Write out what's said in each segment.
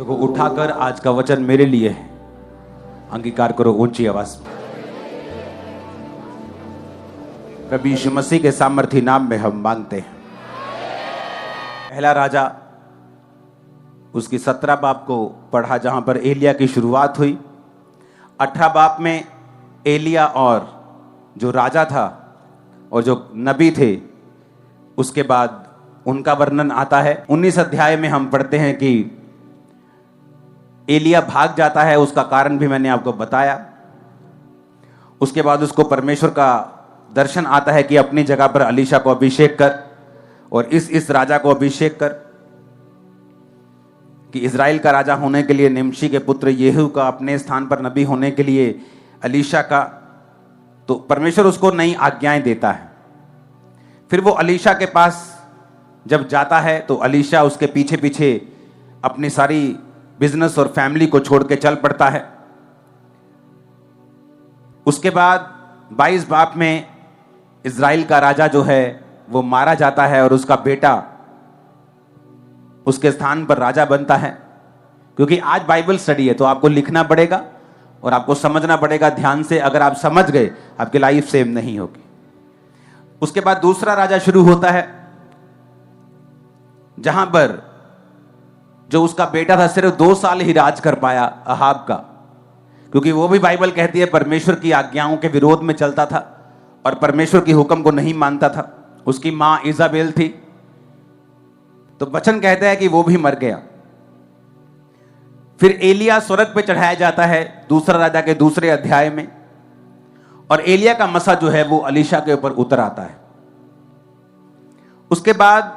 को उठाकर आज का वचन मेरे लिए है। अंगीकार करो ऊंची आवाज में। प्रभु यीशु मसीह के सामर्थी नाम में हम मांगते हैं। पहला राजा उसकी 17 बाब को पढ़ा, जहां पर एलिया की शुरुआत हुई। 18 बाब में एलिया और जो राजा था और जो नबी थे, उसके बाद उनका वर्णन आता है। 19 अध्याय में हम पढ़ते हैं कि एलिया भाग जाता है, उसका कारण भी मैंने आपको बताया। उसके बाद उसको परमेश्वर का दर्शन आता है कि अपनी जगह पर अलीशा को अभिषेक कर और इस राजा को अभिषेक कर कि इज़राइल का राजा होने के लिए निमशी के पुत्र येहू का, अपने स्थान पर नबी होने के लिए अलीशा का। तो परमेश्वर उसको नई आज्ञाएं देता है। फिर वो अलीशा के पास जब जाता है तो अलीशा उसके पीछे पीछे अपनी सारी बिजनेस और फैमिली को छोड़ के चल पड़ता है। उसके बाद 22 बाब में इज़राइल का राजा जो है वो मारा जाता है और उसका बेटा उसके स्थान पर राजा बनता है। क्योंकि आज बाइबल स्टडी है तो आपको लिखना पड़ेगा और आपको समझना पड़ेगा ध्यान से। अगर आप समझ गए आपकी लाइफ सेम नहीं होगी। उसके बाद दूसरा राजा शुरू होता है, जहां पर जो उसका बेटा था सिर्फ 2 साल ही राज कर पाया, अहाब का। क्योंकि वो भी बाइबल कहती है परमेश्वर की आज्ञाओं के विरोध में चलता था और परमेश्वर की हुक्म को नहीं मानता था। उसकी मां इजाबेल थी, तो वचन कहता है कि वो भी मर गया। फिर एलिया स्वर्ग पे चढ़ाया जाता है दूसरा राजा के दूसरे अध्याय में, और एलिया का मसा जो है वो अलीशा के ऊपर उतर आता है। उसके बाद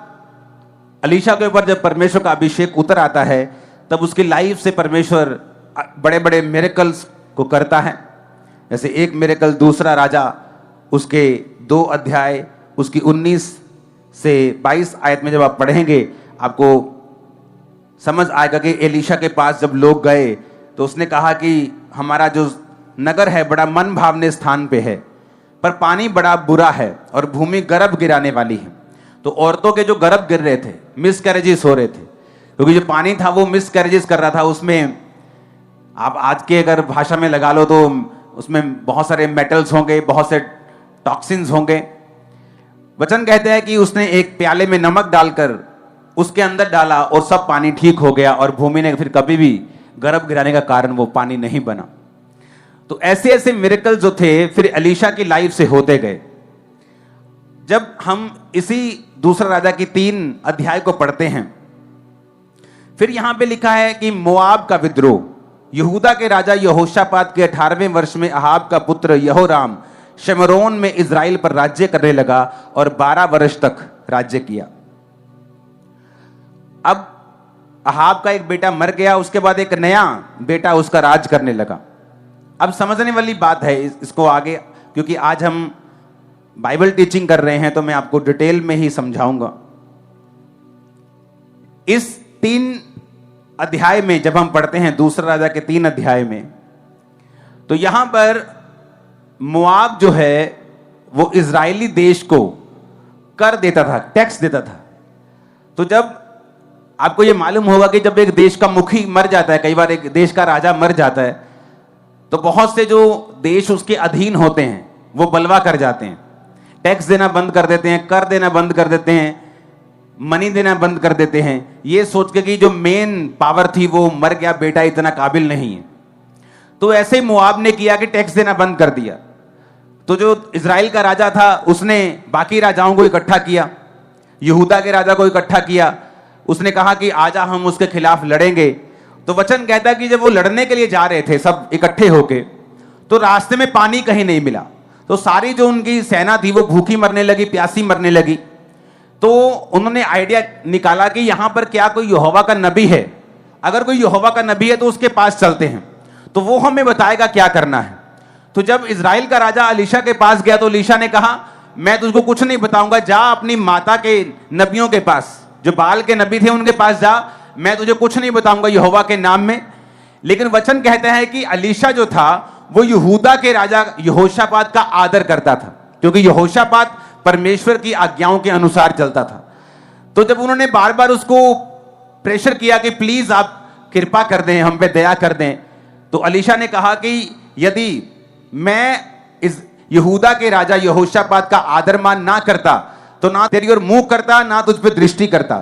अलीशा के ऊपर जब परमेश्वर का अभिषेक उतर आता है तब उसकी लाइफ से परमेश्वर बड़े बड़े मिरेकल्स को करता है। जैसे एक मिरेकल दूसरा राजा उसके 2 अध्याय उसकी 19 से 22 आयत में जब आप पढ़ेंगे आपको समझ आएगा कि एलीशा के पास जब लोग गए तो उसने कहा कि हमारा जो नगर है बड़ा मन भावने स्थान पे है, पर पानी बड़ा बुरा है और भूमि गर्भ गिराने वाली है। तो औरतों के जो गर्भ गिर रहे थे, मिसकैरेजेस हो रहे थे, क्योंकि जो पानी था वो मिसकैरेजेस कर रहा था। उसमें आप आज के अगर भाषा में लगा लो तो उसमें बहुत सारे मेटल्स होंगे, बहुत से टॉक्सिन्स होंगे। वचन कहते हैं कि उसने एक प्याले में नमक डालकर उसके अंदर डाला और सब पानी ठीक हो गया और भूमि ने फिर कभी भी गर्भ गिराने का कारण वो पानी नहीं बना। तो ऐसे ऐसे मिरेकल जो थे फिर अलीशा की लाइफ से होते गए। जब हम इसी दूसरा राजा की 3 अध्याय को पढ़ते हैं, फिर यहां पे लिखा है कि मोआब का विद्रोह। यहूदा के राजा यहोशापात के 18वें वर्ष में अहाब का पुत्र यहोराम शमरोन में इज़राइल पर राज्य करने लगा और 12 वर्ष तक राज्य किया। अब अहाब का एक बेटा मर गया, उसके बाद एक नया बेटा उसका राज करने लगा। अब समझने वाली बात है इसको आगे, क्योंकि आज हम बाइबल टीचिंग कर रहे हैं तो मैं आपको डिटेल में ही समझाऊंगा। इस 3 अध्याय में जब हम पढ़ते हैं दूसरा राजा के 3 अध्याय में, तो यहां पर मोआब जो है वो इजरायली देश को कर देता था, टैक्स देता था। तो जब आपको ये मालूम होगा कि जब एक देश का मुखी मर जाता है, कई बार एक देश का राजा मर जाता है, तो बहुत से जो देश उसके अधीन होते हैं वो बलवा कर जाते हैं, टैक्स देना बंद कर देते हैं, कर देना बंद कर देते हैं, मनी देना बंद कर देते हैं, ये सोच के कि जो मेन पावर थी वो मर गया, बेटा इतना काबिल नहीं है। तो ऐसे ही मोआब ने किया कि टैक्स देना बंद कर दिया। तो जो इज़राइल का राजा था उसने बाकी राजाओं को इकट्ठा किया, यहूदा के राजा को इकट्ठा किया। उसने कहा कि आजा हम उसके खिलाफ लड़ेंगे। तो वचन कहता है कि जब वो लड़ने के लिए जा रहे थे सब इकट्ठे होके, तो रास्ते में पानी कहीं नहीं मिला। तो सारी जो उनकी सेना थी वो भूखी मरने लगी, प्यासी मरने लगी। तो उन्होंने आइडिया निकाला कि यहां पर क्या कोई यहोवा का नबी है? अगर कोई यहोवा का नबी है तो उसके पास चलते हैं, तो वो हमें बताएगा क्या करना है। तो जब इज़राइल का राजा अलीशा के पास गया तो अलीशा ने कहा मैं तुझको कुछ नहीं बताऊंगा, जा अपनी माता के नबियों के पास, जो बाल के नबी थे उनके पास जा, मैं तुझे कुछ नहीं बताऊंगा यहोवा के नाम में। लेकिन वचन कहता है कि अलीशा जो था वो यहूदा के राजा यहोशापात का आदर करता था, क्योंकि यहोशापात परमेश्वर की आज्ञाओं के अनुसार चलता था। तो जब उन्होंने बार बार उसको प्रेशर किया कि प्लीज आप कृपा कर दें, हम पे दया कर दें। तो अलीशा ने कहा कि यदि मैं इस यहूदा के राजा यहोशापात का आदर मान ना करता तो ना तेरी ओर मुंह करता, ना तुझ पे दृष्टि करता।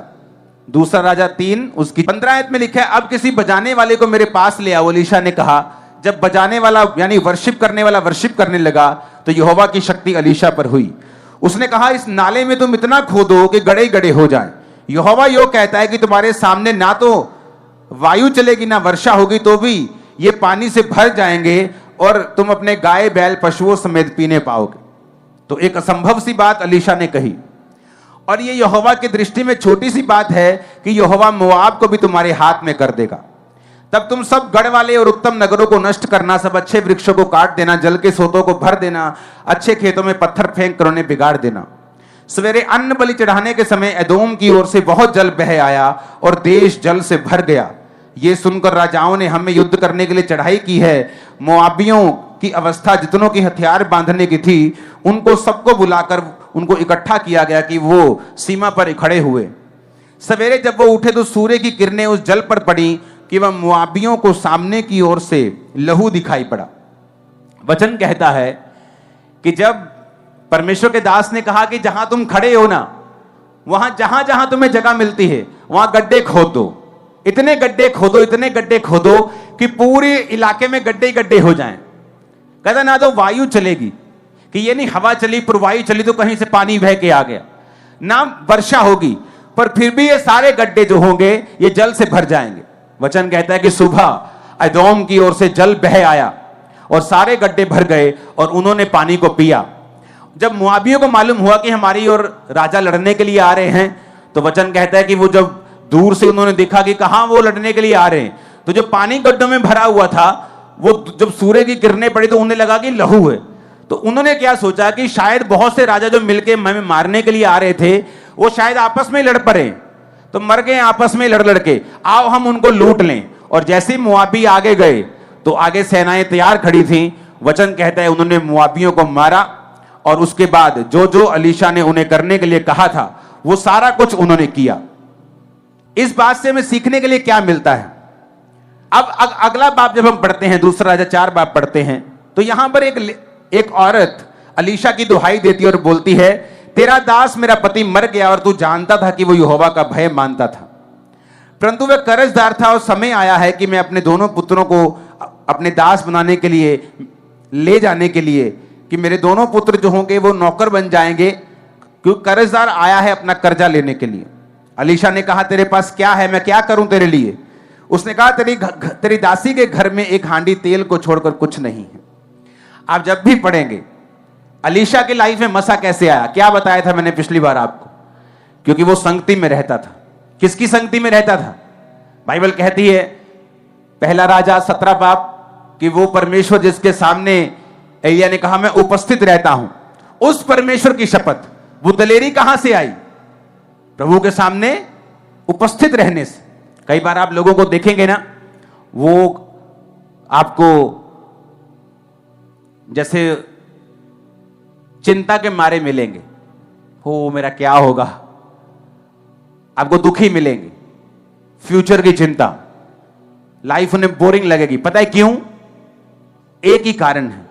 दूसरा राजा 3 उसकी 15 आयत में लिखा है, अब किसी बजाने वाले को मेरे पास ले आओ। अलीशा ने कहा। जब बजाने वाला यानी वर्शिप करने वाला वर्शिप करने लगा तो यहोवा की शक्ति अलीशा पर हुई। उसने कहा, इस नाले में तुम इतना खोदो कि गड़े गड़े हो जाए। यहोवा यो कहता है कि तुम्हारे सामने ना तो वायु चलेगी ना वर्षा होगी, तो भी ये पानी से भर जाएंगे और तुम अपने गाय बैल पशुओं समेत पीने पाओगे। तो एक असंभव सी बात अलीशा ने कही, और ये यहोवा की दृष्टि में छोटी सी बात है कि यहोवा मोआब को भी तुम्हारे हाथ में कर देगा। तब तुम सब गढ़ वाले और उत्तम नगरों को नष्ट करना, सब अच्छे वृक्षों को काट देना, जल के सोतों को भर देना, अच्छे खेतों में पत्थर फेंक कर उन्हें बिगाड़ देना। सवेरे अन्न बलि चढ़ाने के समय एदोम की ओर से बहुत जल बह आया और देश जल से भर गया। ये सुनकर राजाओं ने हमें युद्ध करने के लिए चढ़ाई की है। मोआबियों की अवस्था जितनों की हथियार बांधने की थी, उनको सबको बुलाकर उनको इकट्ठा किया गया कि वो सीमा पर खड़े हुए। सवेरे जब वो उठे तो सूर्य की किरणें उस जल पर पड़ी कि वह मोआबियों को सामने की ओर से लहू दिखाई पड़ा। वचन कहता है कि जब परमेश्वर के दास ने कहा कि जहां तुम खड़े हो ना, वहां जहां जहां तुम्हें जगह मिलती है वहां गड्ढे खोद दो, इतने गड्ढे खोदो, इतने गड्ढे खोदो कि पूरे इलाके में गड्ढे ही गड्ढे हो जाएं। कहता ना तो वायु चलेगी, कि ये नहीं हवा चली पुरवायु चली तो कहीं से पानी बह के आ गया, ना वर्षा होगी, पर फिर भी ये सारे गड्ढे जो होंगे ये जल से भर जाएंगे। वचन कहता है कि सुबह एदोम की ओर से जल बह आया और सारे गड्ढे भर गए और उन्होंने पानी को पिया। जब मुआबियों को मालूम हुआ कि हमारी ओर राजा लड़ने के लिए आ रहे हैं, तो वचन कहता है कि वो जब दूर से उन्होंने देखा कि कहां वो लड़ने के लिए आ रहे हैं, तो जो पानी गड्ढों में भरा हुआ था वो जब सूर्य की किरणें पड़ी तो उन्हें लगा कि लहू है। तो उन्होंने क्या सोचा कि शायद बहुत से राजा जो मिलके हमें मारने के लिए आ रहे थे वो शायद आपस में लड़ पड़े, तो मर गए आपस में लड़ लड़के, आओ हम उनको लूट लें। और जैसे ही मुआबी आगे गए तो आगे सेनाएं तैयार खड़ी थी। वचन कहता है उन्होंने मुआबियों को मारा और उसके बाद जो जो अलीशा ने उन्हें करने के लिए कहा था वो सारा कुछ उन्होंने किया। इस बात से हमें सीखने के लिए क्या मिलता है? अब अगला बाप जब हम पढ़ते हैं, दूसरा राजा 4 बाप पढ़ते हैं, तो यहां पर एक औरत अलीशा की दुहाई देती है और बोलती है, तेरा दास मेरा पति मर गया और तू जानता था कि वो यहोवा का भय मानता था, परंतु वह कर्जदार था और समय आया है कि मैं अपने दोनों पुत्रों को अपने दास बनाने के लिए ले जाने के लिए, कि मेरे दोनों पुत्र जो होंगे वो नौकर बन जाएंगे, क्योंकि कर्जदार आया है अपना कर्जा लेने के लिए। अलीशा ने कहा, तेरे पास क्या है, मैं क्या करूं तेरे लिए? उसने कहा, तेरी दासी के घर में एक हांडी तेल को छोड़कर कुछ नहीं है। आप जब भी पढ़ेंगे अलीशा की लाइफ में मसा कैसे आया, क्या बताया था मैंने पिछली बार आपको, क्योंकि वो संगति में रहता था। किसकी संगति में रहता था? बाइबल कहती है पहला राजा 17 बाप कि वो परमेश्वर जिसके सामने एलिया ने कहा मैं उपस्थित रहता हूं, उस परमेश्वर की शपथ वो दलेरी कहां से आई? प्रभु के सामने उपस्थित रहने से। कई बार आप लोगों को देखेंगे ना, वो आपको जैसे चिंता के मारे मिलेंगे, हो मेरा क्या होगा, आपको दुखी मिलेंगे, फ्यूचर की चिंता, लाइफ उन्हें बोरिंग लगेगी। पता है क्यों? एक ही कारण है,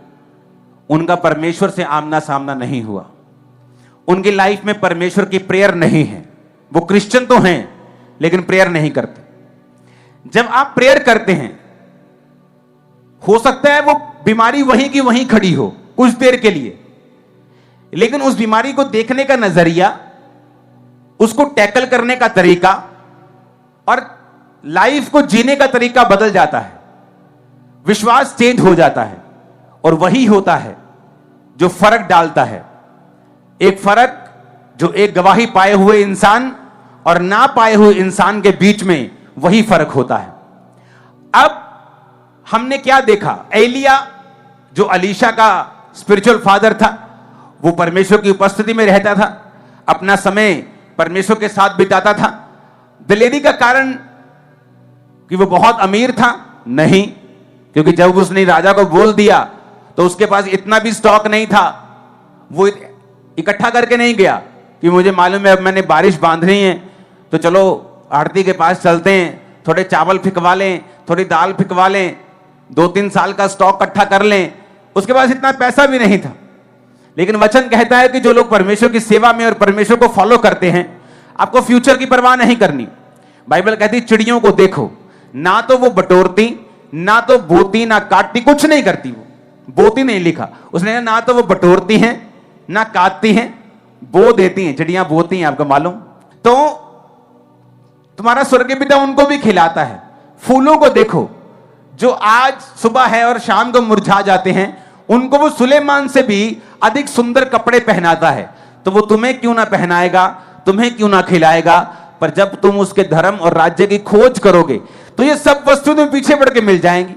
उनका परमेश्वर से आमना सामना नहीं हुआ। उनकी लाइफ में परमेश्वर की प्रेयर नहीं है। वो क्रिश्चियन तो हैं लेकिन प्रेयर नहीं करते। जब आप प्रेयर करते हैं, हो सकता है वो बीमारी वहीं की वहीं खड़ी हो कुछ देर के लिए, लेकिन उस बीमारी को देखने का नजरिया, उसको टैकल करने का तरीका और लाइफ को जीने का तरीका बदल जाता है। विश्वास चेंज हो जाता है और वही होता है जो फर्क डालता है। एक फर्क जो एक गवाही पाए हुए इंसान और ना पाए हुए इंसान के बीच में, वही फर्क होता है। अब हमने क्या देखा? एलिया जो अलीशा का स्पिरिचुअल फादर था, वो परमेश्वर की उपस्थिति में रहता था, अपना समय परमेश्वर के साथ बिताता था। दिलेरी का कारण कि वो बहुत अमीर था? नहीं, क्योंकि जब उसने राजा को बोल दिया तो उसके पास इतना भी स्टॉक नहीं था। वो इकट्ठा करके नहीं गया कि मुझे मालूम है अब मैंने बारिश बांधनी है तो चलो आड़ती के पास चलते हैं थोड़े चावल फिकवा लें, थोड़ी दाल फिकवा लें, 2-3 साल का स्टॉक इकट्ठा कर लें। उसके पास इतना पैसा भी नहीं था। लेकिन वचन कहता है कि जो लोग परमेश्वर की सेवा में और परमेश्वर को फॉलो करते हैं, आपको फ्यूचर की परवाह नहीं करनी। बाइबल कहती चिड़ियों को देखो, ना तो वो बटोरती, ना तो बोती, ना काटती, कुछ नहीं करती। वो बोती नहीं लिखा उसने, ना तो वो बटोरती हैं, ना काटती हैं, बो देती हैं। चिड़ियां बोती हैं, आपको मालूम। तो तुम्हारा स्वर्गीय पिता उनको भी खिलाता है। फूलों को देखो, जो आज सुबह है और शाम को मुरझा जाते हैं, उनको वो सुलेमान से भी अधिक सुंदर कपड़े पहनाता है। तो वो तुम्हें क्यों ना पहनाएगा, तुम्हें क्यों ना खिलाएगा। पर जब तुम उसके धर्म और राज्य की खोज करोगे तो ये सब वस्तु तुम्हें पीछे पड़ के मिल जाएंगी।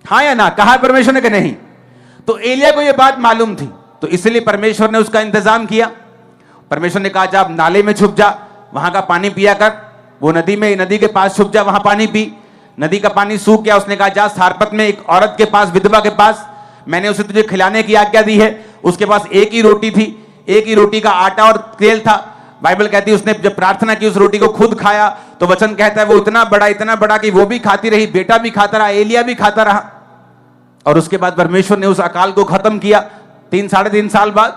हाँ या ना, कहा परमेश्वर ने कि नहीं। तो एलिया को यह बात मालूम थी, तो इसलिए परमेश्वर ने उसका इंतजाम किया। परमेश्वर ने कहा जा नाले में छुप जा, वहां का पानी पिया कर। वो नदी के पास छुप जा, वहां पानी पी। नदी का पानी सूख गया। उसने कहा जा सारपत में एक औरत के पास, विधवा के पास, मैंने उसे तुझे खिलाने की आज्ञा दी है। उसके पास एक ही रोटी थी, एक ही रोटी का आटा और तेल था। बाइबल कहती है उसने जब प्रार्थना की, उस रोटी को खुद खाया। तो वचन कहता है वो इतना बड़ा कि वो भी खाती रही, बेटा भी खाता रहा, एलिया भी खाता रहा। और उसके बाद परमेश्वर ने उस अकाल को खत्म किया 3-3.5 साल बाद।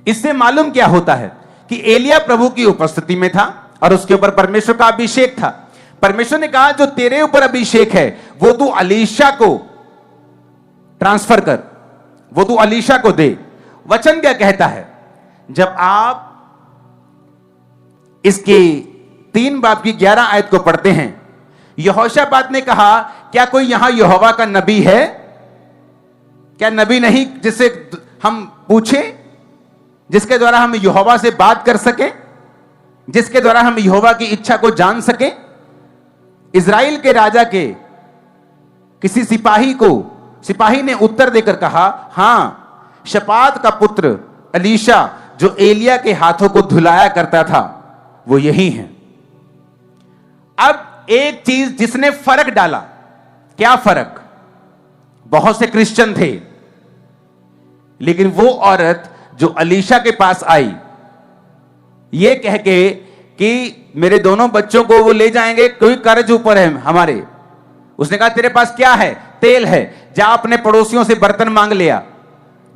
इससे मालूम क्या होता है कि एलिया प्रभु की उपस्थिति में था और उसके ऊपर परमेश्वर का अभिषेक था। परमेश्वर ने कहा जो तेरे ऊपर अभिषेक है वो तू अलीशा को ट्रांसफर कर, वो तू अलीशा को दे। वचन क्या कहता है, जब आप इसकी 3 बाब की 11 आयत को पढ़ते हैं, यहोशापात ने कहा क्या कोई यहां यहोवा का नबी है? क्या नबी नहीं जिससे हम पूछे, जिसके द्वारा हम यहोवा से बात कर सके, जिसके द्वारा हम यहोवा की इच्छा को जान सके? इज़राइल के राजा के किसी सिपाही ने उत्तर देकर कहा हां, शपात का पुत्र अलीशा जो एलिया के हाथों को धुलाया करता था वो यही है। अब एक चीज जिसने फर्क डाला, क्या फर्क? बहुत से क्रिश्चियन थे, लेकिन वो औरत जो अलीशा के पास आई ये कह के कि मेरे दोनों बच्चों को वो ले जाएंगे, कोई कर्ज ऊपर है हमारे। उसने कहा तेरे पास क्या है? तेल है, जा अपने पड़ोसियों से बर्तन मांग लिया।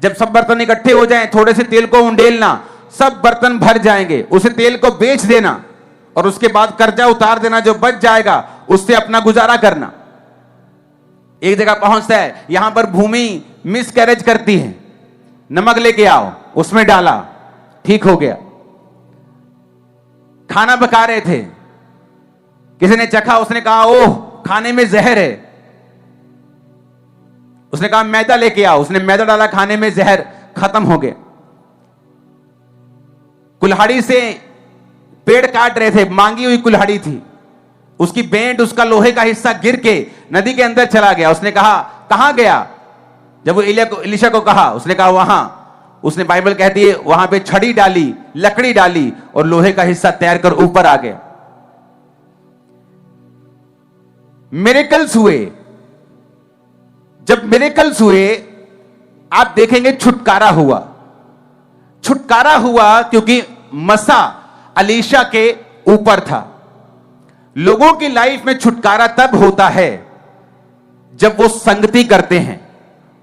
जब सब बर्तन इकट्ठे हो जाएं, थोड़े से तेल को उंडेलना, सब बर्तन भर जाएंगे, उसे तेल को बेच देना और उसके बाद कर्जा उतार देना, जो बच जाएगा उससे अपना गुजारा करना। एक जगह पहुंचता है, यहां पर भूमि मिसकैरेज करती है, नमक लेके आओ, उसमें डाला, ठीक हो गया। खाना पका रहे थे, किसी ने चखा, उसने कहा ओह खाने में जहर है। उसने कहा मैदा लेके आओ, उसने मैदा डाला खाने में, जहर खत्म हो गया। कुल्हाड़ी से पेड़ काट रहे थे, मांगी हुई कुल्हाड़ी थी, उसकी बेंट, उसका लोहे का हिस्सा गिर के नदी के अंदर चला गया। उसने कहा कहां गया? जब वो एलिशा को कहा, उसने कहा वहां। उसने, बाइबल कहती है वहां पे छड़ी डाली, लकड़ी डाली और लोहे का हिस्सा तैरकर ऊपर आ गया। मिरेकल्स हुए। जब मिरेकल्स हुए आप देखेंगे छुटकारा हुआ। छुटकारा हुआ क्योंकि मसा अलीशा के ऊपर था। लोगों की लाइफ में छुटकारा तब होता है जब वो संगति करते हैं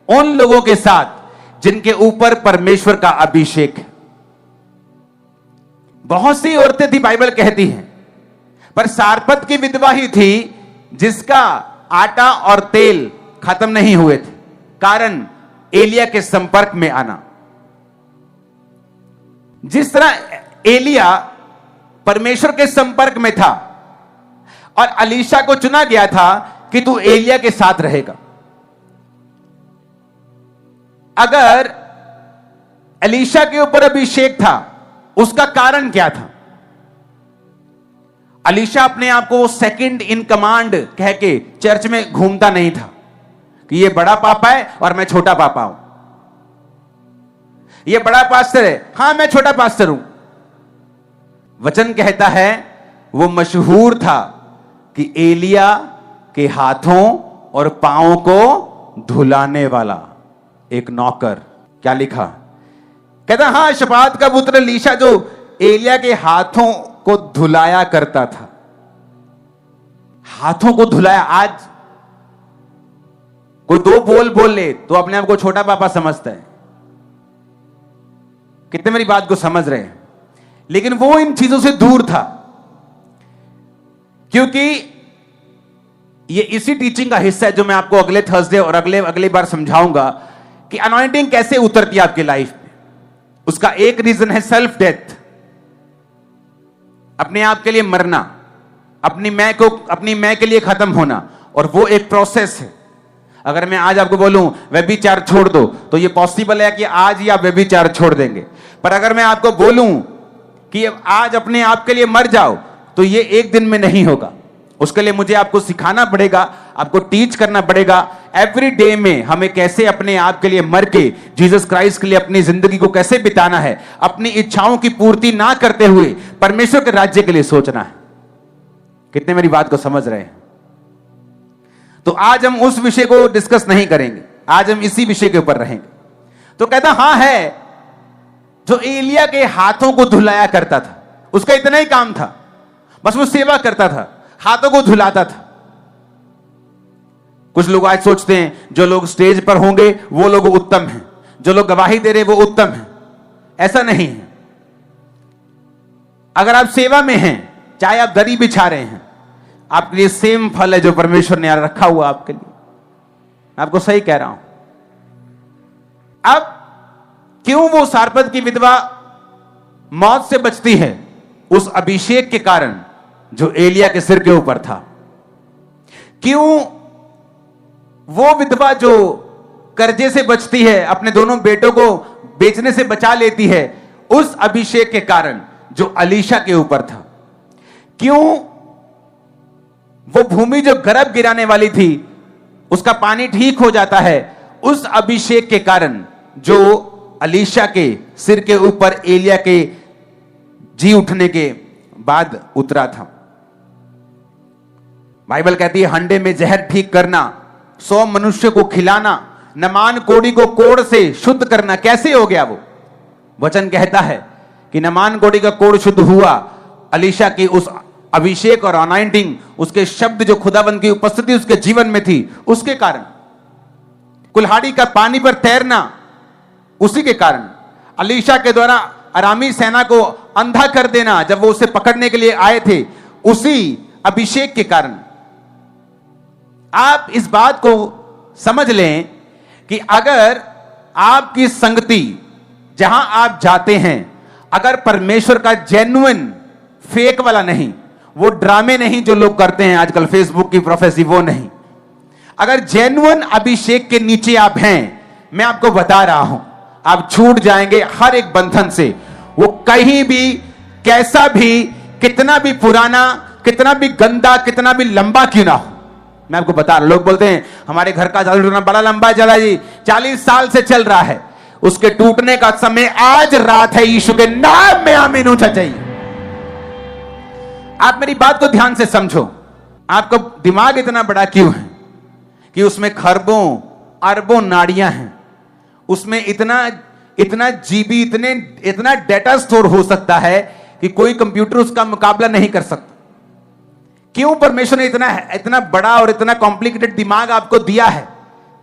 उन लोगों के साथ जिनके ऊपर परमेश्वर का अभिषेक है। बहुत सी औरतें थी, बाइबल कहती हैं, पर सारपत की विधवा ही थी जिसका आटा और तेल खत्म नहीं हुए थे, कारण एलिया के संपर्क में आना। जिस तरह एलिया परमेश्वर के संपर्क में था और अलीशा को चुना गया था कि तू एलिया के साथ रहेगा। अगर अलीशा के ऊपर अभिषेक था, उसका कारण क्या था? अलीशा अपने आप को सेकंड इन कमांड कह के चर्च में घूमता नहीं था कि ये बड़ा पापा है और मैं छोटा पापा हूं, ये बड़ा पास्टर है, हां मैं छोटा पास्टर हूं। वचन कहता है वो मशहूर था कि एलिया के हाथों और पांवों को धुलाने वाला एक नौकर। क्या लिखा? कहता हां, शपात का पुत्र अलीशा जो एलिया के हाथों को धुलाया करता था। हाथों को धुलाया। आज कोई दो बोल ले तो अपने आप को छोटा पापा समझता है। कितने मेरी बात को समझ रहे हैं? लेकिन वो इन चीजों से दूर था, क्योंकि ये इसी टीचिंग का हिस्सा है जो मैं आपको अगले थर्सडे और अगले बार समझाऊंगा कि अनॉइंटिंग कैसे उतरती है आपकी लाइफ में। उसका एक रीजन है सेल्फ डेथ, अपने आप के लिए मरना, अपनी मैं के लिए खत्म होना, और वो एक प्रोसेस है। अगर मैं आज आपको बोलूं व्यभिचार छोड़ दो तो ये पॉसिबल है कि आज ही आप व्यभिचार छोड़ देंगे, पर अगर मैं आपको बोलूं कि आज अपने आप के लिए मर जाओ तो ये एक दिन में नहीं होगा। उसके लिए मुझे आपको सिखाना पड़ेगा, आपको टीच करना पड़ेगा एवरी डे में हमें कैसे अपने आप के लिए मर के जीसस क्राइस्ट के लिए अपनी जिंदगी को कैसे बिताना है, अपनी इच्छाओं की पूर्ति ना करते हुए परमेश्वर के राज्य के लिए सोचना है। कितने मेरी बात को समझ रहे हैं? तो आज हम उस विषय को डिस्कस नहीं करेंगे, आज हम इसी विषय के ऊपर रहेंगे। तो कहता हां है, जो एलिया के हाथों को धुलाया करता था, उसका इतना ही काम था, बस वो सेवा करता था, हाथों को धुलाता था। कुछ लोग आज सोचते हैं जो लोग स्टेज पर होंगे वो लोग उत्तम हैं, जो लोग गवाही दे रहे वो उत्तम हैं। ऐसा नहीं है। अगर आप सेवा में हैं, चाहे आप दरी बिछा रहे हैं, आपके लिए सेम फल है जो परमेश्वर ने रखा हुआ आपके लिए। मैं आपको सही कह रहा हूं। अब क्यों वो सारपत की विधवा मौत से बचती है? उस अभिषेक के कारण जो एलिया के सिर के ऊपर था। क्यों वो विधवा जो कर्जे से बचती है, अपने दोनों बेटों को बेचने से बचा लेती है? उस अभिषेक के कारण जो अलीशा के ऊपर था। क्यों वो भूमि जो गर्भ गिराने वाली थी उसका पानी ठीक हो जाता है? उस अभिषेक के कारण जो अलीशा के सिर के ऊपर एलिया के जी उठने के बाद उतरा था। बाइबल कहती है हंडे में जहर ठीक करना, 100 मनुष्य को खिलाना, नमान कोड़ी को कोड़ से शुद्ध करना। कैसे हो गया वो? वचन कहता है कि नमान कोड़ी का कोड़ शुद्ध हुआ अलीशा की उस अभिषेक और अनॉइंटिंग, उसके शब्द जो खुदाबंद की उपस्थिति उसके जीवन में थी उसके कारण। कुल्हाड़ी का पानी पर तैरना उसी के कारण। अलीशा के द्वारा अरामी सेना को अंधा कर देना जब वो उसे पकड़ने के लिए आए थे, उसी अभिषेक के कारण। आप इस बात को समझ लें कि अगर आपकी संगति जहां आप जाते हैं, अगर परमेश्वर का जेन्युइन, फेक वाला नहीं, वो ड्रामे नहीं जो लोग करते हैं आजकल फेसबुक की प्रोफेसी, वो नहीं, अगर जेन्युइन अभिषेक के नीचे आप हैं, मैं आपको बता रहा हूं आप छूट जाएंगे हर एक बंधन से। वो कहीं भी, कैसा भी, कितना भी पुराना, कितना भी गंदा, कितना भी लंबा क्यों ना हो। मैं आपको बता रहा हूं, लोग बोलते हैं हमारे घर का जाल टूटना बड़ा लंबा चला जी, 40 साल से चल रहा है। उसके टूटने का समय आज रात है। यीशु के नाम में आमीन ऊंचा चाहिए। आप मेरी बात को ध्यान से समझो। आपका दिमाग इतना बड़ा क्यों है कि उसमें खरबों अरबों नाड़ियां हैं, उसमें इतना जीबी, इतना डेटा स्टोर हो सकता है कि कोई कंप्यूटर उसका मुकाबला नहीं कर सकता। क्यों परमेश्वर ने इतना बड़ा और इतना कॉम्प्लिकेटेड दिमाग आपको दिया है?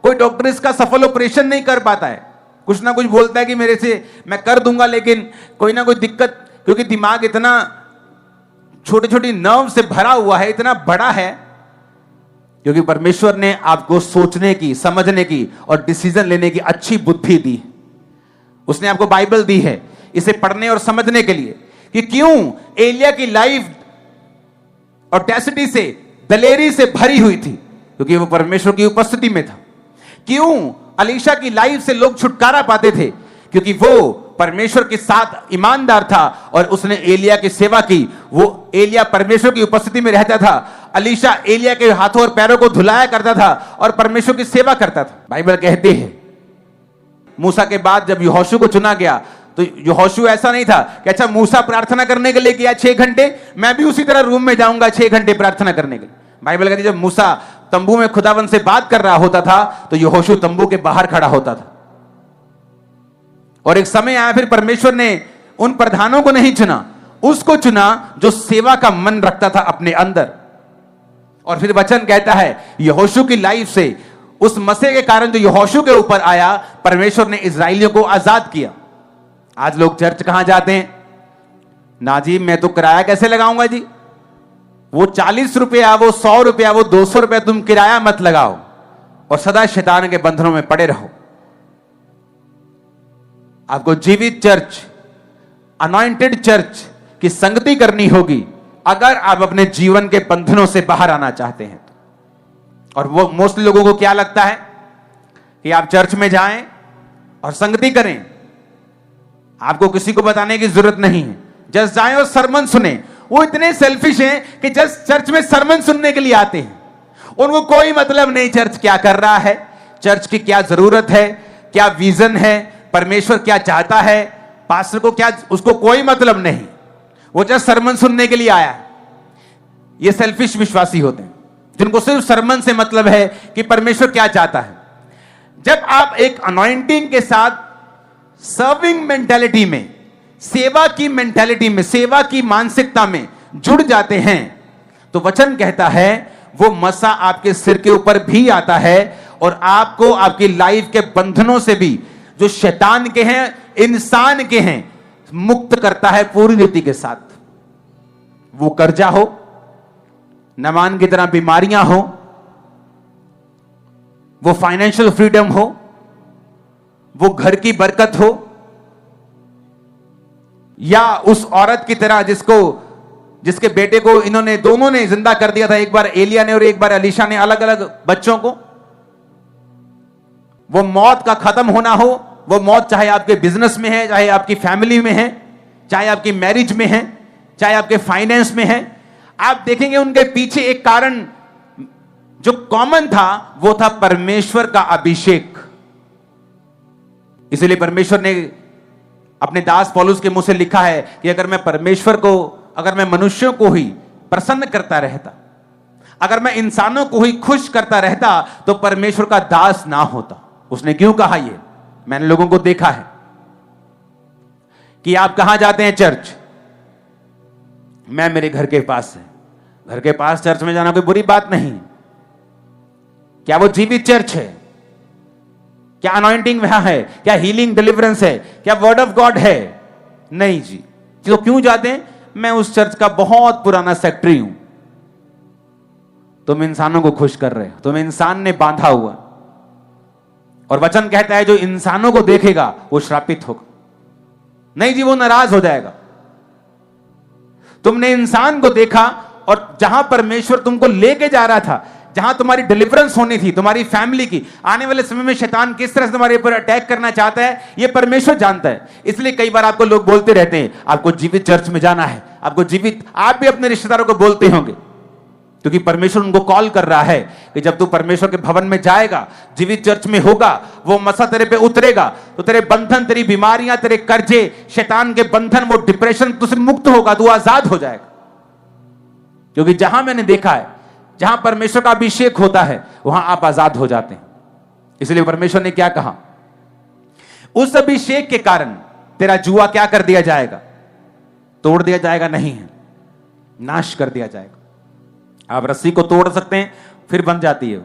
कोई डॉक्टर इसका सफल ऑपरेशन नहीं कर पाता है। कुछ ना कुछ बोलता है कि मेरे से मैं कर दूंगा, लेकिन कोई ना कोई दिक्कत, क्योंकि दिमाग इतना छोटी छोटी नर्व से भरा हुआ है, इतना बड़ा है, क्योंकि परमेश्वर ने आपको सोचने की, समझने की और डिसीजन लेने की अच्छी बुद्धि दी। उसने आपको बाइबल दी है इसे पढ़ने और समझने के लिए कि क्यों एलिया की लाइफ ऑडेसिटी से, दलेरी से भरी हुई थी, क्योंकि वो परमेश्वर की उपस्थिति में था। क्यों अलीशा की लाइफ से लोग छुटकारा पाते थे? क्योंकि वो परमेश्वर के साथ ईमानदार था और उसने एलिया की सेवा की। वो एलिया परमेश्वर की उपस्थिति में रहता था, अलीशा एलिया के हाथों और पैरों को धुलाया करता था और परमेश्वर की सेवा करता था। बाइबल कहते हैं मूसा के बाद जब यहोशू को चुना गया तो यहोशू ऐसा नहीं था कि अच्छा मूसा प्रार्थना करने के लिए गया 6 घंटे, मैं भी उसी तरह रूम में जाऊंगा 6 घंटे प्रार्थना करने के लिए। बाइबल कहती है जब मूसा तंबू में खुदावन से बात कर रहा होता था तो यहोशू तंबू के बाहर खड़ा होता था। और एक समय आया फिर परमेश्वर ने उन प्रधानों को नहीं चुना, उसको चुना जो सेवा का मन रखता था अपने अंदर। और फिर वचन कहता है यहोशू की लाइफ से, उस मसीह के कारण जो यहोशू के ऊपर आया, परमेश्वर ने इजराइलियों को आजाद किया। आज लोग चर्च कहां जाते हैं? ना जी, मैं तो किराया कैसे लगाऊंगा जी, वो 40 रुपया, वो 100 रुपया, वो 200 रुपया तुम किराया मत लगाओ और सदा शैतान के बंधनों में पड़े रहो। आपको जीवित चर्च, अनॉइंटेड चर्च की संगति करनी होगी अगर आप अपने जीवन के बंधनों से बाहर आना चाहते हैं। और वो मोस्टली लोगों को क्या लगता है कि आप चर्च में जाएं और संगति करें, आपको किसी को बताने की जरूरत नहीं है, जस्ट जाएं और सरमन सुने। वो इतने सेल्फिश हैं कि जस्ट चर्च में सरमन सुनने के लिए आते हैं, उनको कोई मतलब नहीं चर्च क्या कर रहा है, चर्च की क्या जरूरत है, क्या विजन है, परमेश्वर क्या चाहता है, पास्टर को क्या, उसको कोई मतलब नहीं, वो जस्ट सरमन सुनने के लिए आया है। ये सेल्फिश विश्वासी होते हैं जिनको सिर्फ सरमन से मतलब है कि परमेश्वर क्या चाहता है। जब आप एक अनॉइंटिंग के साथ सर्विंग मेंटालिटी में, सेवा की मेंटालिटी में, सेवा की मानसिकता में जुड़ जाते हैं, तो वचन कहता है वो मसा आपके सिर के ऊपर भी आता है और आपको आपकी लाइफ के बंधनों से भी, जो शैतान के हैं, इंसान के हैं, मुक्त करता है पूरी रीति के साथ। वो कर्जा हो, नमान की तरह बीमारियां हो, वो फाइनेंशियल फ्रीडम हो, वो घर की बरकत हो, या उस औरत की तरह जिसके बेटे को इन्होंने दोनों ने जिंदा कर दिया था, एक बार एलिया ने और एक बार अलीशा ने, अलग अलग बच्चों को। वो मौत का खत्म होना हो, वो मौत चाहे आपके बिजनेस में है, चाहे आपकी फैमिली में है, चाहे आपकी मैरिज में है, चाहे आपके फाइनेंस में है, आप देखेंगे उनके पीछे एक कारण जो कॉमन था, वो था परमेश्वर का अभिषेक। इसलिए परमेश्वर ने अपने दास पौलुस के मुंह से लिखा है कि अगर मैं मनुष्यों को ही प्रसन्न करता रहता, अगर मैं इंसानों को ही खुश करता रहता, तो परमेश्वर का दास ना होता। उसने क्यों कहा ये? मैंने लोगों को देखा है कि आप कहां जाते हैं चर्च, मैं मेरे घर के पास है, घर के पास चर्च में जाना कोई बुरी बात नहीं। क्या वो जीवित चर्च है? क्या अनॉइंटिंग वहां है? क्या हीलिंग डिलीवरेंस है? क्या वर्ड ऑफ गॉड है? नहीं जी। तो क्यों जाते हैं? मैं उस चर्च का बहुत पुराना सेक्रेटरी हूं। तुम इंसानों को खुश कर रहे हो, तुम इंसान ने बांधा हुआ। और वचन कहता है जो इंसानों को देखेगा वो श्रापित होगा। नहीं जी, वो नाराज हो जाएगा। तुमने इंसान को देखा और जहां परमेश्वर तुमको लेके जा रहा था, जहां तुम्हारी डिलीवरेंस होनी थी, तुम्हारी फैमिली की, आने वाले समय में शैतान किस तरह से तुम्हारे ऊपर अटैक करना चाहता है, यह परमेश्वर जानता है। इसलिए कई बार आपको लोग बोलते रहते हैं आपको जीवित चर्च में जाना है, आपको जीवित। आप भी अपने रिश्तेदारों को बोलते होंगे, क्योंकि परमेश्वर उनको कॉल कर रहा है कि जब तू परमेश्वर के भवन में जाएगा, जीवित चर्च में होगा, वो मसा तेरे पे उतरेगा, तो तेरे बंधन, तेरी बीमारियां, तेरे कर्जे, शैतान के बंधन, वो डिप्रेशन तुझसे मुक्त होगा, तू आजाद हो जाएगा। क्योंकि जहां मैंने देखा है, जहां परमेश्वर का अभिषेक होता है, वहां आप आजाद हो जाते हैं। इसलिए परमेश्वर ने क्या कहा? उस अभिषेक के कारण तेरा जुआ क्या कर दिया जाएगा? तोड़ दिया जाएगा? नहीं है, नाश कर दिया जाएगा। आप रस्सी को तोड़ सकते हैं, फिर बंध जाती है,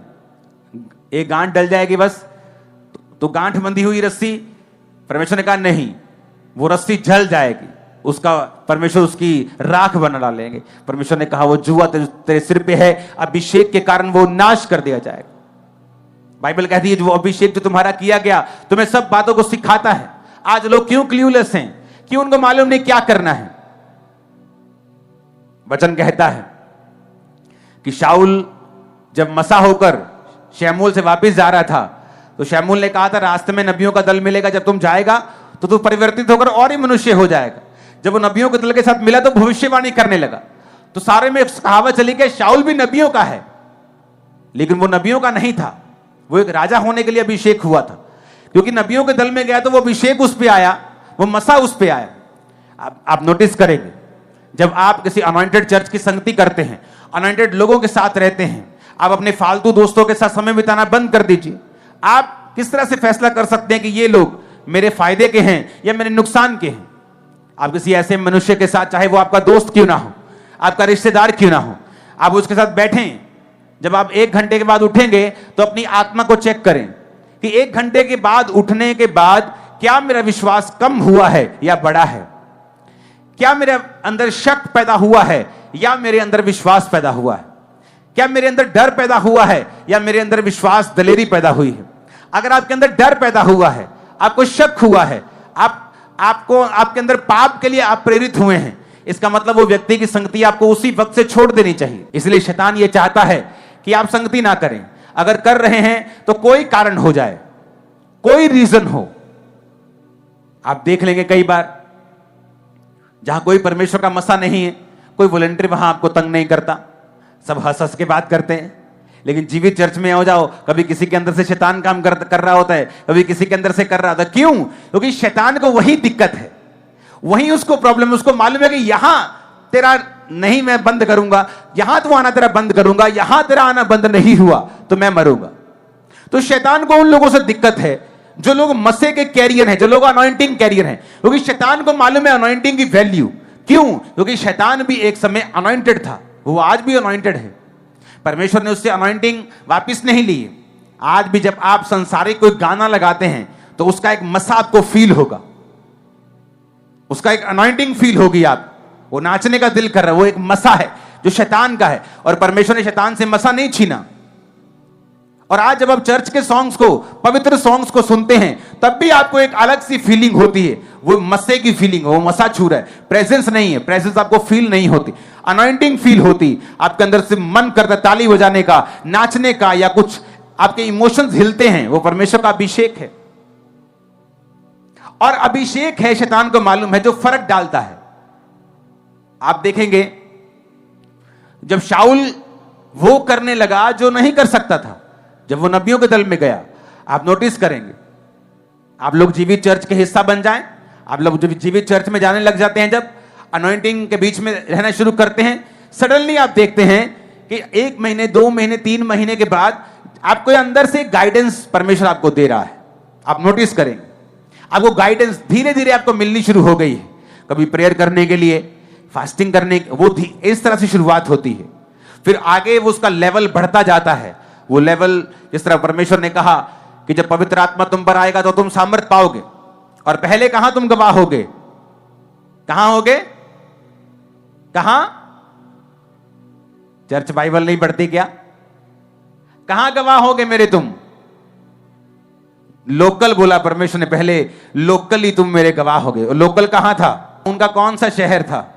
एक गांठ डल जाएगी बस, तो गांठ बंधी हुई रस्सी, परमेश्वर ने कहा नहीं, वो रस्सी जल जाएगी, उसका परमेश्वर उसकी राख बना डालेंगे। परमेश्वर ने कहा वो जुआ तेरे सिर पे है, अभिषेक के कारण वो नाश कर दिया जाएगा। बाइबल कहती है जो अभिषेक जो तुम्हारा किया गया तुम्हें सब बातों को सिखाता है। आज लोग क्यों क्ल्यूलेस हैं? क्यों उनको मालूम नहीं क्या करना है? वचन कहता है कि शाऊल जब मसा होकर शमूएल से वापस जा रहा था, तो शमूएल ने कहा था रास्ते में नबियों का दल मिलेगा, जब तुम जाएगा तो तू परिवर्तित होकर और ही मनुष्य हो जाएगा। जब वो नबियों के दल के साथ मिला तो भविष्यवाणी करने लगा। तो सारे में कहावत चली कि शाऊल भी नबियों का है, लेकिन वो नबियों का नहीं था, वो एक राजा होने के लिए अभिषेक हुआ था। क्योंकि नबियों के दल में गया तो वो अभिषेक उस पर आया, वो मसा उस पर आया। आप नोटिस करेंगे जब आप किसी अनॉइंटेड चर्च की संगति करते हैं, अनॉइंटेड लोगों के साथ रहते हैं, आप अपने फालतू दोस्तों के साथ समय बिताना बंद कर दीजिए। आप किस तरह से फैसला कर सकते हैं कि ये लोग मेरे फायदे के हैं या मेरे नुकसान के हैं? आप किसी ऐसे मनुष्य के साथ, चाहे वो आपका दोस्त क्यों ना हो, आपका रिश्तेदार क्यों ना हो, आप उसके साथ बैठें जब आप 1 घंटे के बाद उठेंगे तो अपनी आत्मा को चेक करें कि 1 घंटे के बाद उठने के बाद क्या मेरा विश्वास कम हुआ है या बढ़ा है, क्या मेरे अंदर शक पैदा हुआ है या मेरे अंदर विश्वास पैदा हुआ है, क्या मेरे अंदर डर पैदा हुआ है या मेरे अंदर विश्वास दलेरी पैदा हुई है। अगर आपके अंदर डर पैदा हुआ है, आपको शक हुआ है, आपके अंदर पाप के लिए आप प्रेरित हुए हैं, इसका मतलब वो व्यक्ति की संगति आपको उसी वक्त से छोड़ देनी चाहिए। इसलिए शैतान ये चाहता है कि आप संगति ना करें। अगर कर रहे हैं तो कोई कारण हो जाए, कोई रीजन हो। आप देख लेंगे कई बार जहां कोई परमेश्वर का मसा नहीं है, कोई वॉलंटियर वहां आपको तंग नहीं करता, सब हंस हंस के बात करते हैं। लेकिन जीवित चर्च में हो जाओ, कभी किसी के अंदर से शैतान काम कर रहा होता है, कभी किसी के अंदर से कर रहा होता है। क्यों? क्योंकि शैतान को वही दिक्कत है, वही उसको प्रॉब्लम। उसको मालूम है कि यहां तेरा नहीं मैं बंद करूंगा, यहां तो आना तेरा बंद करूंगा, यहां तेरा आना बंद नहीं हुआ तो मैं मरूंगा। तो शैतान को उन लोगों से दिक्कत है जो लोग मसे के कैरियर हैं, जो लोग अनॉइंटिंग कैरियर हैं, क्योंकि शैतान को मालूम है अनॉइंटिंग की वैल्यू। क्यों? क्योंकि शैतान भी एक समय अनॉइंटेड था, वो आज भी अनॉइंटेड है। परमेश्वर ने उससे अनॉइंटिंग वापस नहीं ली। आज भी जब आप संसारिक कोई गाना लगाते हैं तो उसका एक मसा आपको फील होगा, उसका एक अनॉइंटिंग फील होगी। आप वो नाचने का दिल कर रहा है, वो एक मसा है जो शैतान का है। और परमेश्वर ने शैतान से मसा नहीं छीना। और आज जब आप चर्च के सॉन्ग्स को, पवित्र सॉन्ग्स को सुनते हैं, तब भी आपको एक अलग सी फीलिंग होती है, वो मस्से की फीलिंग, वो मसा छू रहा है। प्रेजेंस नहीं है, प्रेजेंस आपको फील नहीं होती, अनॉइंटिंग फील होती। आपके अंदर से मन करता ताली बजाने का, नाचने का, या कुछ आपके इमोशंस हिलते हैं, वो परमेश्वर का अभिषेक है। और अभिषेक है, शैतान को मालूम है, जो फर्क डालता है। आप देखेंगे जब शाऊल वो करने लगा जो नहीं कर सकता था, जब वो नबियों के दल में गया, आप नोटिस करेंगे, आप लोग जीवित चर्च के हिस्सा बन जाएं, आप लोग जब जीवित चर्च में जाने लग जाते हैं, जब अनॉइंटिंग के बीच में रहना शुरू करते हैं, सडनली आप देखते हैं कि 1 महीने, 2 महीने, 3 महीने के बाद आपको अंदर से गाइडेंस परमेश्वर आपको दे रहा है। आप नोटिस करेंगे, आपको गाइडेंस धीरे धीरे आपको मिलनी शुरू हो गई है। कभी प्रेयर करने के लिए, फास्टिंग करने, वो इस तरह से शुरुआत होती है। फिर आगे वो उसका लेवल बढ़ता जाता है। वो लेवल, जिस तरह परमेश्वर ने कहा कि जब पवित्र आत्मा तुम पर आएगा तो तुम सामर्थ पाओगे। और पहले कहां तुम गवाह होगे? कहां होगे? कहां? चर्च बाइबल नहीं पढ़ती क्या? कहां गवाह होगे मेरे तुम? लोकल बोला परमेश्वर ने, पहले लोकल ही तुम मेरे गवाह होगे। और लोकल कहां था? उनका कौन सा शहर था?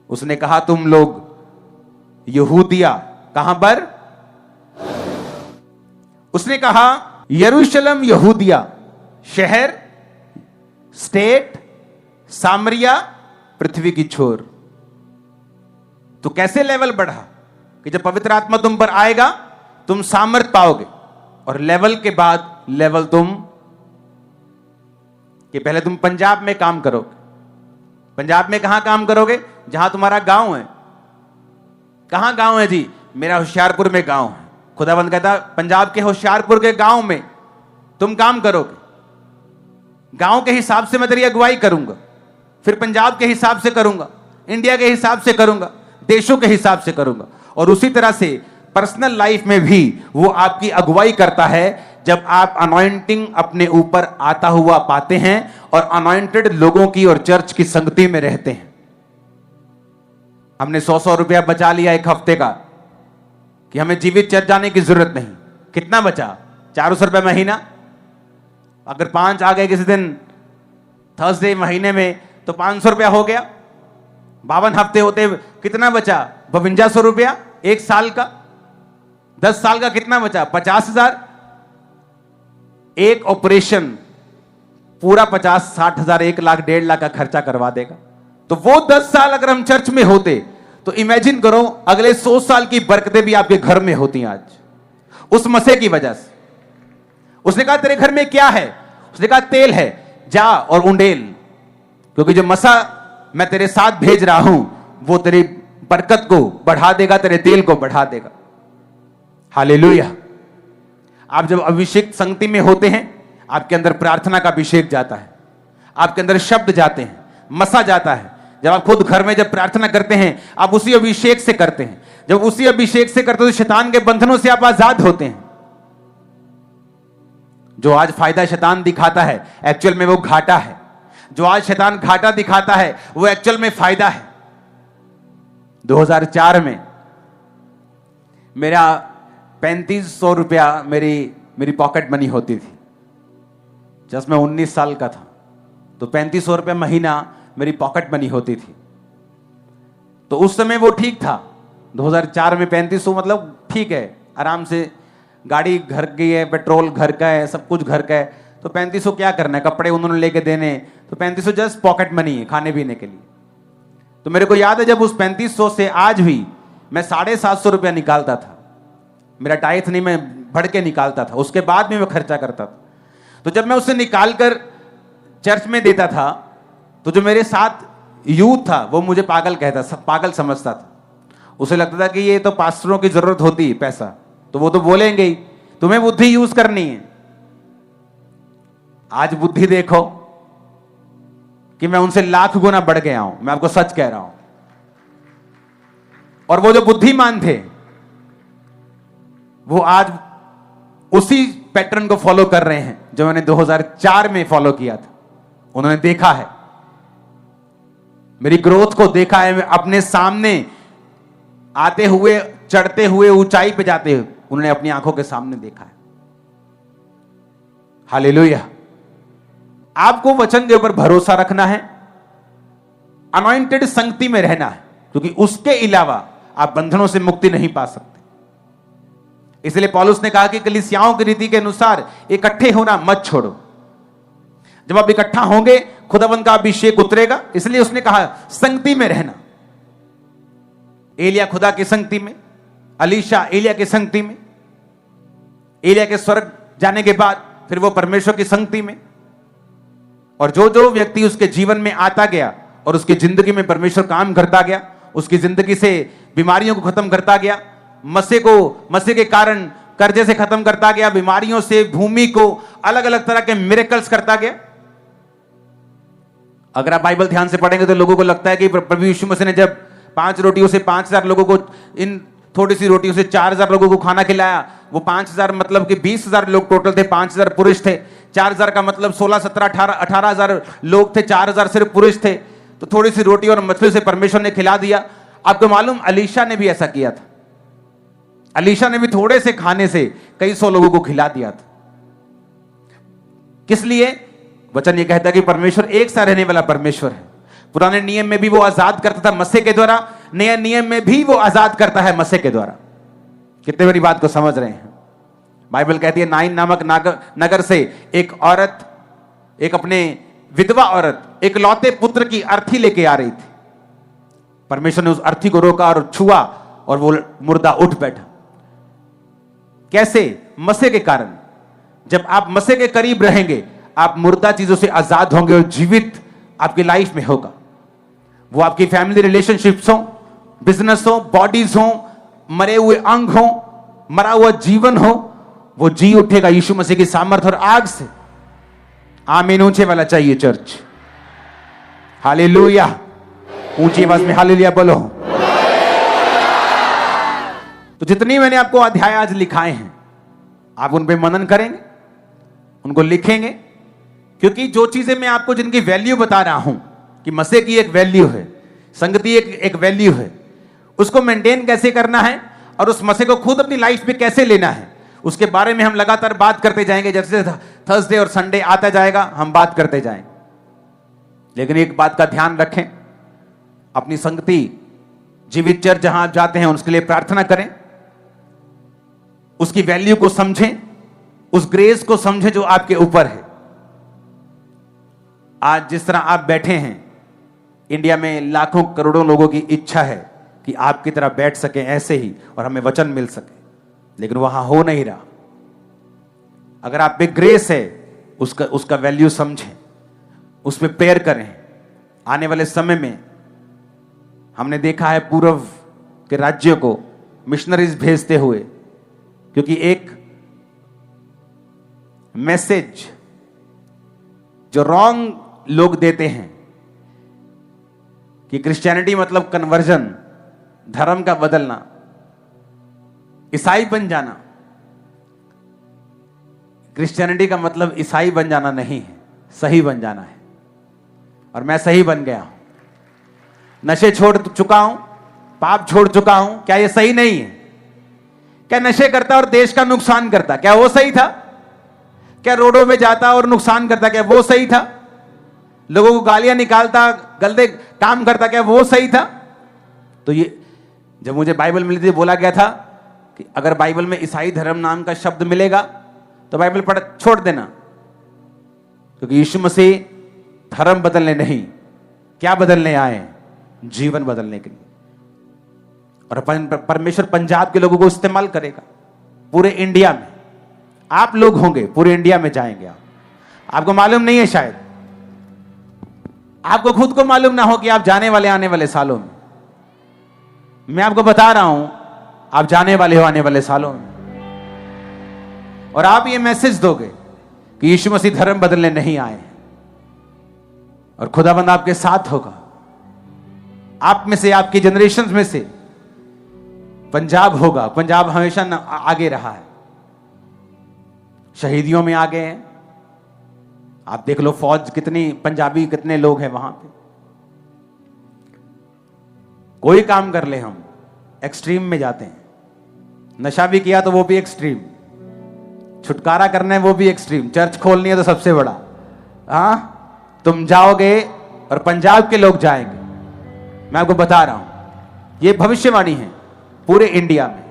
उसने कहा तुम लोग यहूदिया, कहां पर? उसने कहा यरूशलेम, यहूदिया, शहर, स्टेट, सामरिया, पृथ्वी की छोर। तो कैसे लेवल बढ़ा कि जब पवित्र आत्मा तुम पर आएगा तुम सामर्थ पाओगे। और लेवल के बाद लेवल तुम, कि पहले तुम पंजाब में काम करोगे। पंजाब में कहां काम करोगे? जहां तुम्हारा गांव है। कहां गांव है जी? मेरा होशियारपुर में गांव है। खुदाबंद कहता पंजाब के होशियारपुर के गांव में तुम काम करोगे। गांव के हिसाब से मैं तेरी अगुवाई करूंगा, फिर पंजाब के हिसाब से करूंगा, इंडिया के हिसाब से करूंगा, देशों के हिसाब से करूंगा। और उसी तरह से पर्सनल लाइफ में भी वो आपकी अगुवाई करता है जब आप अनॉइंटिंग अपने ऊपर आता हुआ पाते हैं और अनॉइंटेड लोगों की और चर्च की संगति में रहते हैं। हमने 100 रुपया बचा लिया एक हफ्ते का कि हमें जीवित चर्च जाने की जरूरत नहीं। कितना बचा? 400 रुपया महीना। अगर 5 आ गए किसी दिन थर्सडे महीने में तो 500 रुपया हो गया। 52 हफ्ते होते कितना बचा? 5200 रुपया एक साल का। 10 साल का कितना बचा? 50,000। एक ऑपरेशन पूरा 50-60,000, 1 लाख, 1.5 लाख का खर्चा करवा देगा। तो वो 10 साल अगर हम चर्च में होते तो इमेजिन करो अगले 100 साल की बरकतें भी आपके घर में होती आज, उस मसे की वजह से। उसने कहा तेरे घर में क्या है? उसने कहा तेल है, जा और उंडेल, क्योंकि जो मसा मैं तेरे साथ भेज रहा हूं वो तेरी बरकत को बढ़ा देगा, तेरे तेल को बढ़ा देगा। हालेलुया। आप जब अभिषेक संगति में होते हैं आपके अंदर प्रार्थना का अभिषेक जाता है, आपके अंदर शब्द जाते हैं, मसा जाता है। जब आप खुद घर में जब प्रार्थना करते हैं, आप उसी अभिषेक से करते हैं। जब उसी अभिषेक से करते हो तो शैतान के बंधनों से आप आजाद होते हैं। जो आज फायदा शैतान दिखाता है, एक्चुअल में वो घाटा है। जो आज शैतान घाटा दिखाता है, वो एक्चुअल में फायदा है। 2004 में मेरा 3500 रुपया मेरी पॉकेट मनी होती थी। जब मैं 19 साल का था तो 3500 रुपया महीना मेरी पॉकेट मनी होती थी। तो उस समय वो ठीक था। 2004 में 3500 मतलब ठीक है, आराम से गाड़ी घर की है, पेट्रोल घर का है, सब कुछ घर का है। तो 3500 क्या करना है, कपड़े उन्होंने लेके देने, तो 3500 जस्ट पॉकेट मनी है खाने पीने के लिए। तो मेरे को याद है जब उस 3500 से आज भी मैं 750 रुपया निकालता था। मेरा टाइथ नहीं, मैं बढ़ के निकालता था, उसके बाद भी मैं खर्चा करता था। तो जब मैं उससे निकाल कर चर्च में देता था तो जो मेरे साथ यूथ था वो मुझे पागल कहता, पागल समझता था। उसे लगता था कि ये तो पास्टरों की जरूरत होती है पैसा, तो वो तो बोलेंगे ही, तुम्हें बुद्धि यूज करनी है। आज बुद्धि देखो कि मैं उनसे लाख गुना बढ़ गया हूं, मैं आपको सच कह रहा हूं। और वो जो बुद्धिमान थे वो आज उसी पैटर्न को फॉलो कर रहे हैं जो मैंने 2004 में फॉलो किया था। उन्होंने देखा है, मेरी ग्रोथ को देखा है, अपने सामने आते हुए, चढ़ते हुए, ऊंचाई पे जाते हुए उन्होंने अपनी आंखों के सामने देखा है। हालेलुया। आपको वचन के ऊपर भरोसा रखना है, अनॉइंटेड संगति में रहना है, क्योंकि उसके अलावा आप बंधनों से मुक्ति नहीं पा सकते। इसलिए पौलुस ने कहा कि कलीसियाओं की रीति के अनुसार इकट्ठे होना मत छोड़ो। जब आप इकट्ठा होंगे खुदावंद का अभिषेक उतरेगा। इसलिए उसने कहा संगति में रहना। एलिया खुदा की संगति में, अलीशा एलिया की संगति में, एलिया के स्वर्ग जाने के बाद फिर वो परमेश्वर की संगति में। और जो जो व्यक्ति उसके जीवन में आता गया और उसकी जिंदगी में परमेश्वर काम करता गया, उसकी जिंदगी से बीमारियों को खत्म करता गया, मसीह के कारण कर्जे से खत्म करता गया, बीमारियों से, भूमि को, अलग अलग तरह के मिरेकल्स करता गया। अगर आप बाइबल ध्यान से पढ़ेंगे तो लोगों को लगता है कि प्रभु यीशु मसीह ने जब 5 रोटियों से 5000 लोगों को, इन थोड़ी सी रोटियों से 4000 लोगों को खाना खिलाया। वो 5000 मतलब कि 20000 लोग टोटल थे, 5000 पुरुष थे। 4000 का मतलब 16, 17, 18,000 लोग थे, 4000 सिर्फ पुरुष थे। तो थोड़ी सी रोटी और मछली से परमेश्वर ने खिला दिया। आपको मालूम अलीशा ने भी ऐसा किया था। अलीशा ने भी थोड़े से खाने से कई सौ लोगों को खिला दिया था। किस लिए? वचन ये कहता है कि परमेश्वर एक सा रहने वाला परमेश्वर है। पुराने नियम में भी वो आजाद करता था मसीह के द्वारा, नए नियम में भी वो आजाद करता है मसीह के द्वारा। कितने बड़ी बात को समझ रहे हैं? बाइबल कहती है नाइन नामक नगर से एक औरत, एक अपने विधवा औरत एक लौते पुत्र की अर्थी लेके आ रही थी। परमेश्वर ने उस अर्थी को रोका और छुआ और वो मुर्दा उठ बैठा। कैसे? मसीह के कारण। जब आप मसीह के करीब रहेंगे आप मुर्दा चीजों से आजाद होंगे और जीवित आपकी लाइफ में होगा। वो आपकी फैमिली रिलेशनशिप्स हो, बिजनेस हो, बॉडीज हो, मरे हुए अंग हो, मरा हुआ जीवन हो, वो जी उठेगा यीशु मसीह की सामर्थ और आग से। आमीन ऊंचे वाला चाहिए चर्च। हालेलुया। ऊंची आवाज में हालेलुया बोलो। तो जितनी मैंने आपको अध्याय आज लिखाए हैं आप उन पे मनन करेंगे, उनको लिखेंगे, क्योंकि जो चीजें मैं आपको जिनकी वैल्यू बता रहा हूं कि मसीह की एक वैल्यू है, संगति एक वैल्यू है, उसको मेंटेन कैसे करना है और उस मसीह को खुद अपनी लाइफ में कैसे लेना है, उसके बारे में हम लगातार बात करते जाएंगे। जैसे थर्सडे और संडे आता जाएगा हम बात करते जाएंगे। लेकिन एक बात का ध्यान रखें, अपनी संगति जीवित चर्च जहां आप जाते हैं उसके लिए प्रार्थना करें, उसकी वैल्यू को समझें, उस ग्रेस को समझें जो आपके ऊपर है। आज जिस तरह आप बैठे हैं, इंडिया में लाखों करोड़ों लोगों की इच्छा है कि आपकी तरह बैठ सके ऐसे ही और हमें वचन मिल सके, लेकिन वहां हो नहीं रहा। अगर आप पे ग्रेस है उसका वैल्यू समझें, उस पर प्रेयर करें। आने वाले समय में हमने देखा है पूर्व के राज्यों को मिशनरीज भेजते हुए, क्योंकि एक मैसेज जो रॉन्ग लोग देते हैं कि क्रिश्चियनिटी मतलब कन्वर्जन, धर्म का बदलना, ईसाई बन जाना। क्रिश्चियनिटी का मतलब ईसाई बन जाना नहीं है, सही बन जाना है। और मैं सही बन गया हूं। नशे छोड़ चुका हूं, पाप छोड़ चुका हूं। क्या ये सही नहीं है? क्या नशे करता और देश का नुकसान करता, क्या वो सही था? क्या रोडों में जाता और नुकसान करता, क्या वो सही था? लोगों को गालियां निकालता, गलते काम करता, क्या वो सही था? तो ये जब मुझे बाइबल मिली थी, बोला गया था कि अगर बाइबल में ईसाई धर्म नाम का शब्द मिलेगा तो बाइबल पढ़ छोड़ देना, क्योंकि यीशु मसीह धर्म बदलने नहीं, क्या बदलने आए? जीवन बदलने के लिए। और परमेश्वर पंजाब के लोगों को इस्तेमाल करेगा पूरे इंडिया में। आप लोग होंगे, पूरे इंडिया में जाएंगे आप। आपको मालूम नहीं है, शायद आपको खुद को मालूम ना हो कि आप जाने वाले आने वाले सालों में। मैं आपको बता रहा हूं, आप जाने वाले हो आने वाले सालों में। और आप ये मैसेज दोगे कि यीशु मसीह धर्म बदलने नहीं आए हैं, और खुदाबंद आपके साथ होगा। आप में से, आपकी जनरेशन में से पंजाब होगा। पंजाब हमेशा आगे रहा है, शहीदियों में आगे हैं। आप देख लो फौज कितनी, पंजाबी कितने लोग हैं वहां पे। कोई काम कर ले हम एक्सट्रीम में जाते हैं। नशा भी किया तो वो भी एक्सट्रीम, छुटकारा करना है वो भी एक्सट्रीम, चर्च खोलनी है तो सबसे बड़ा। हाँ, तुम जाओगे और पंजाब के लोग जाएंगे। मैं आपको बता रहा हूं, ये भविष्यवाणी है। पूरे इंडिया में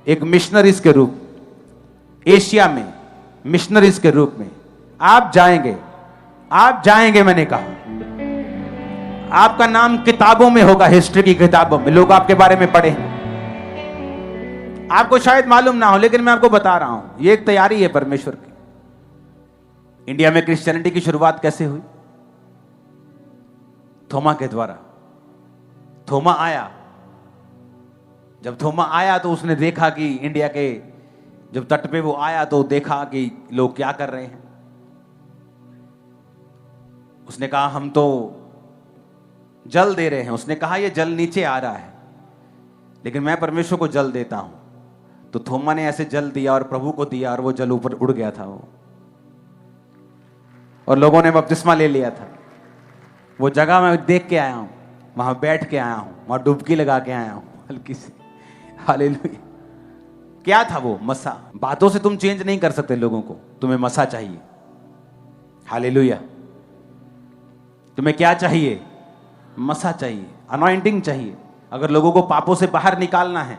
एक मिशनरीज के रूप, एशिया में मिशनरीज के रूप में आप जाएंगे। आप जाएंगे, मैंने कहा। आपका नाम किताबों में होगा, हिस्ट्री की किताबों में लोग आपके बारे में पढ़ेंगे। आपको शायद मालूम ना हो, लेकिन मैं आपको बता रहा हूं, ये एक तैयारी है परमेश्वर की। इंडिया में क्रिश्चियनिटी की शुरुआत कैसे हुई? थोमा के द्वारा। थोमा आया। जब थोमा आया तो उसने देखा कि इंडिया के जब तट पे वो आया तो देखा कि लोग क्या कर रहे हैं। उसने कहा हम तो जल दे रहे हैं। उसने कहा ये जल नीचे आ रहा है, लेकिन मैं परमेश्वर को जल देता हूं। तो थोमा ने ऐसे जल दिया और प्रभु को दिया, और वो जल ऊपर उड़ गया था वो, और लोगों ने बपतिस्मा ले लिया था। वो जगह मैं देख के आया हूं, वहां बैठ के आया हूं, वहां डुबकी लगा के आया हूं हल्की सी। हालेलुया। क्या था वो? मसा। बातों से तुम चेंज नहीं कर सकते लोगों को, तुम्हें मसा चाहिए। हालेलुया। तुम्हें क्या चाहिए? मसा चाहिए, अनॉइंटिंग चाहिए। अगर लोगों को पापों से बाहर निकालना है,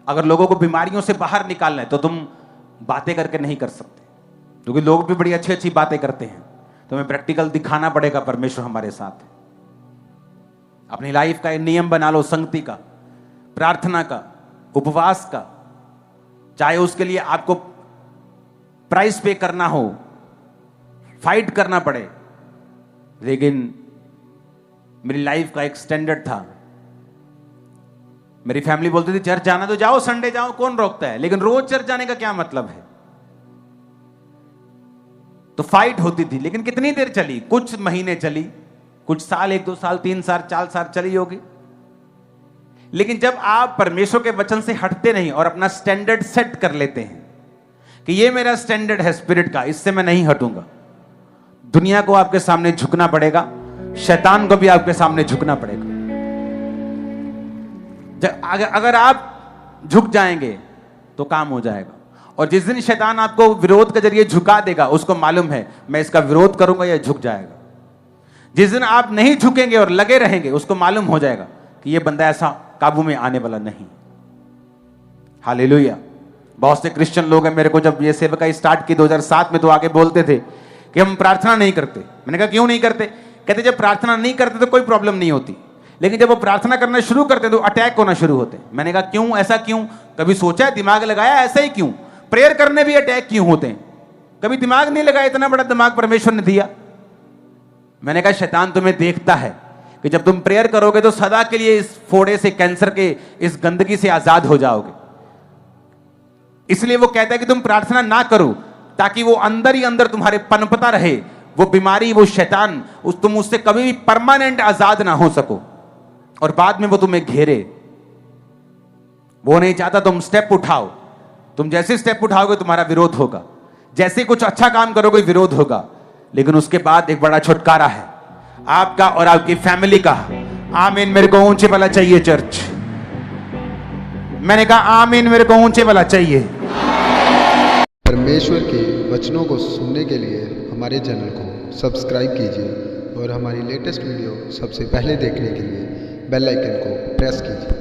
अगर लोगों को बीमारियों से बाहर निकालना है, तो तुम बातें करके नहीं कर सकते, क्योंकि लोग भी बड़ी अच्छी अच्छी बातें करते हैं। तुम्हें प्रैक्टिकल दिखाना पड़ेगा परमेश्वर हमारे साथ है। अपनी लाइफ का एक नियम बना लो, संगति का, प्रार्थना का, उपवास का। चाहे उसके लिए आपको प्राइस पे करना हो, फाइट करना पड़े, लेकिन मेरी लाइफ का एक स्टैंडर्ड था। मेरी फैमिली बोलती थी चर्च जाना तो जाओ, संडे जाओ, कौन रोकता है, लेकिन रोज चर्च जाने का क्या मतलब है? तो फाइट होती थी, लेकिन कितनी देर चली? कुछ महीने चली, कुछ साल, 1-2 साल, 3 साल, 4 साल चली होगी। लेकिन जब आप परमेश्वर के वचन से हटते नहीं और अपना स्टैंडर्ड सेट कर लेते हैं कि ये मेरा स्टैंडर्ड है स्पिरिट का, इससे मैं नहीं हटूंगा, दुनिया को आपके सामने झुकना पड़ेगा, शैतान को भी आपके सामने झुकना पड़ेगा। अगर आप झुक जाएंगे तो काम हो जाएगा। और जिस दिन शैतान आपको विरोध के जरिए झुका देगा, उसको मालूम है मैं इसका विरोध करूंगा या झुक जाएगा। जिस दिन आप नहीं झुकेंगे और लगे रहेंगे, उसको मालूम हो जाएगा कि ये बंदा ऐसा काबू में आने वाला नहीं। हालेलुया। बहुत से क्रिश्चियन लोग हैं, मेरे को जब ये सेवकाई स्टार्ट की 2007 में, तो आगे बोलते थे कि हम प्रार्थना नहीं करते। मैंने कहा क्यों नहीं करते? कहते जब प्रार्थना नहीं करते तो कोई प्रॉब्लम नहीं होती, लेकिन जब वो प्रार्थना करना शुरू करते तो अटैक होना शुरू होते। मैंने कहा क्यों, ऐसा क्यों? कभी सोचा है, दिमाग लगाया ऐसा ही क्यों? प्रेयर करने भी अटैक क्यों होते हैं? कभी दिमाग नहीं लगाया? इतना बड़ा दिमाग परमेश्वर ने दिया। मैंने कहा शैतान तुम्हें देखता है कि जब तुम प्रेयर करोगे तो सदा के लिए इस फोड़े से, कैंसर के इस गंदगी से आजाद हो जाओगे। इसलिए वो कहता है कि तुम प्रार्थना ना करो, ताकि वो अंदर ही अंदर तुम्हारे पनपता रहे, वो बीमारी, वो शैतान, तुम उससे कभी भी परमानेंट आजाद ना हो सको। और बाद में वो तुम्हें घेरे। वो नहीं चाहता तुम स्टेप उठाओ। तुम जैसे स्टेप उठाओगे तुम्हारा विरोध होगा, जैसे कुछ अच्छा काम करोगे विरोध होगा। लेकिन उसके बाद एक बड़ा छुटकारा है आपका और आपकी फैमिली का। आमीन। मेरे को ऊंचे वाला चाहिए चर्च। मैंने कहा आमीन, मेरे को ऊंचे वाला चाहिए। परमेश्वर के वचनों को सुनने के लिए हमारे चैनल को सब्सक्राइब कीजिए और हमारी लेटेस्ट वीडियो सबसे पहले देखने के लिए बेल आइकन को प्रेस कीजिए।